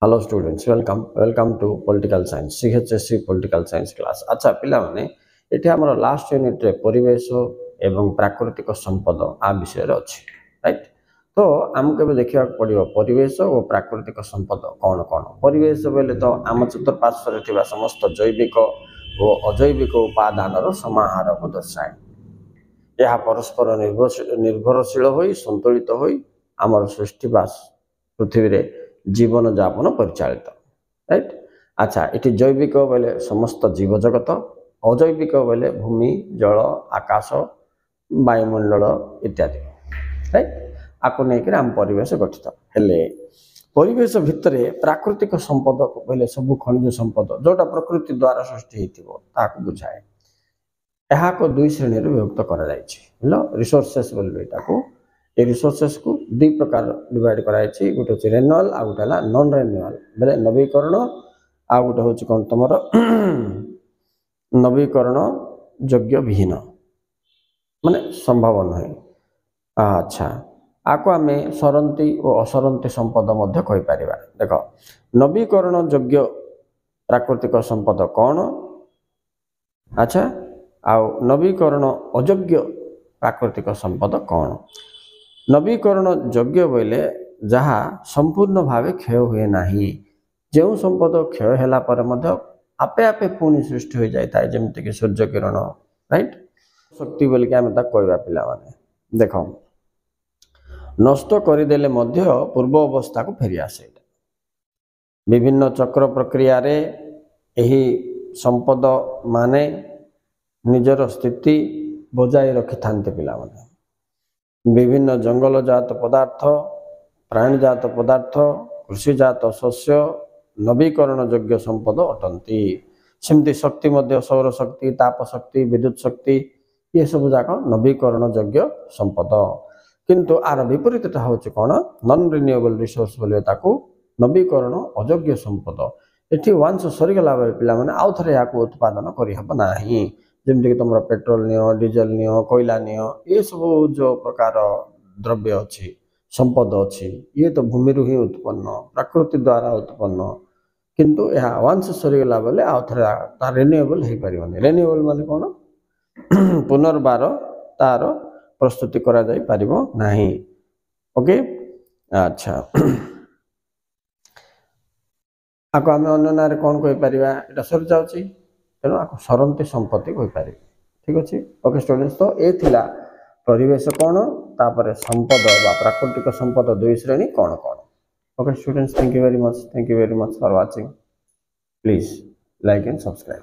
Hello students welcome to political science CHSC political science class. अच्छा पिला माने एठी हमर लास्ट यूनिट रे परिवेश एवं प्राकृतिक संपद आ विषय रे अछि राइट। तो हमके भी देखिया पड़ियो परिवेश और प्राकृतिक संपद कौन कौन। परिवेश बोले तो आम चतुर्पार्श्व रे थिबा समस्त जैविक और अजैविक उपादान रो समाहार को दर्शाए। यह परस्पर निर्भरशील होई संतुलित होई आमर सृष्टिवास पृथ्वी रे जीवन यापन परिचालित राइट। अच्छा ये जैविक बोले समस्त जीव जगत, अजैविक बोले भूमि जल आकाश वायुमंडल इत्यादि राइट। आपको लेकर आम परिवेश गठित हेले परिवेश भितर प्राकृतिक संपद बोले सब खनिज संपद जोटा प्रकृति द्वारा सृष्टि होता बुझाए। यहाँ को दुई श्रेणी विभक्त कर रिसोर्सेस बोले ये रिसोर्सेस को दु प्रकार डिवाइड कराई। गोटे हूँ रेन्युअल आ गोटे नॉन रेन्युअल बोले नवीकरण आ गोटे हूँ कौन तुम नवीकरण योग्य विहीन माने संभव नुहे। अच्छा आपको आम सरंती और असरंती संपद कहीपर। देख नवीकरण योग्य प्राकृतिक संपद कौन, अच्छा आउ नवीकरण अयोग्य प्राकृतिक संपद कौन। नवीकरण योग्य बोले जहाँ संपूर्ण भाव क्षय हुए नहीं, जो संपद क्षय होला पर आपे आपे पुणी सृष्टि हो जाए था जमीक सूर्य किरण राइट। शक्ति बोल के कहवा पिला माने देख नष्ट करदेले पूर्व अवस्था को फेरी आसे। विभिन्न चक्र प्रक्रिया रे यही संपद माने निजर स्थिति बजाय रखि थांते पिला माने। विभिन्न जंगल जात पदार्थ प्राणीजात पदार्थ कृषिजात शस्य नवीकरण योग्य संपद अटंती। सेमती शक्ति मध्य सौर शक्ति ताप शक्ति विद्युत शक्ति ये सब जाक नवीकरण योग्य संपद। किंतु आर विपरीतटा हूँ कौन नॉन रिन्यूएबल रिसोर्स बोले ताकू नवीकरण अयोग्य संपद। एठी वंश सरीगला बेले पिला माने आउ थरे याकू उत्पादन करिहब नाही। जमीक तुम पेट्रोल नियो डीजेल नियो कोयला नियो ये सब जो प्रकार द्रव्य अच्छी संपद अच्छी ये तो भूमि रू ही उत्पन्न प्रकृति द्वारा उत्पन्न। किंतु यह वंश सरीगला बेले आउ थे रिन्यूएबल हो पारे। रिन्यूएबल माने कौन पुनर्बार तार प्रस्तुति करा जाई पारिबो नाही। ओके अच्छा आको आम अन्य ना कौन कहीपर यहाँ सरी जाऊँगी तेणु आपको सरंती संपत्ति कहीपर। ठीक अच्छे ओके स्टूडेंट्स। तो ये थिला परिवेश कौन तापर संपद प्राकृतिक संपद दुई श्रेणी कौन कौन। Okay students thank you very much for watching. Please like and subscribe.